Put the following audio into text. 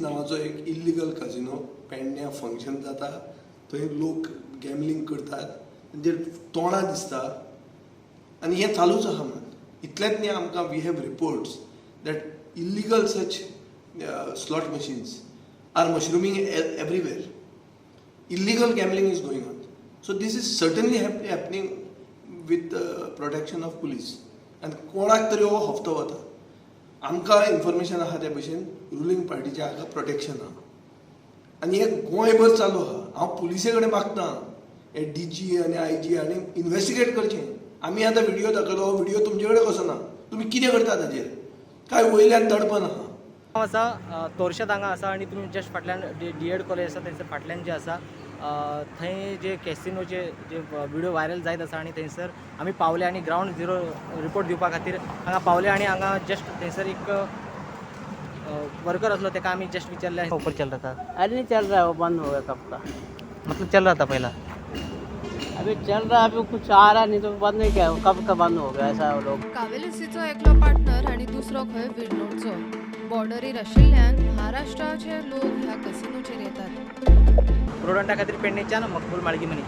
नावाचो एक इल्लिगल काजिनो पेडण्या फंक्शन जाता, थंय लोक गॅमलिंग करतात, म्हणजे तोंडां दिसता आनी हें चालूच आहा म्हण. इतलेंच न्ही, आमकां we have reports that illegal such slot machines are mushrooming everywhere. Illegal gambling is going on. So this is certainly happening with the protection of police. And कोणाक तरी हो हफ्तो वता. आमकां इन्फॉर्मेशन आहा त्या भशेन रुलींग पार्टीचे हाका प्रोटेक्शन आहा. आनी हे गोंयभर चालू आहा. हांव पुलिसे कडेन मागता हे DG आनी IG आनी इन्व्हेस्टिगेट करचें. आमी आतां व्हिडिओ दाखयलो, व्हिडिओ तुमचे कडेन कसो ना, तुमी कितें करता ताजेर? काय वयल्यान दडपण आहा? आसा तोरशें हांगा आसा आनी तुमी जस्ट फाटल्यान DED कॉलेज आसा थंयसर फाटल्यान जे आसा थंय जे कॅसिनोचे जे व्हिडिओ व्हायरल जायत आसा आनी थंयसर आमी पावले आनी ग्रावंड झिरो रिपोर्ट दिवपा खातीर हांगा पावले आनी हांगा जस्ट थंयसर एक वर्कर असलो तेका आमी जस्ट विचारले ऊपर चल रहा था. अरे नहीं चल रहा है, वो बंद हो गया कब का. मतलब चल रहा था पहला. अभी चल रहा है, अभी कुछ आ रहा नहीं तो बंद नहीं किया, कब का बंद हो गया. ऐसा है वो लोग. कावेलीसीचो एकलो पार्टनर आनी दुसरो खंय विडनोडचो. बॉर्डरीर आशिल्ल्यान महाराष्ट्राचे लोक ह्या कसिनोचेर येतात. प्रोडंटा खातीर पेडणेच्यान मकबूल माळगी मनी.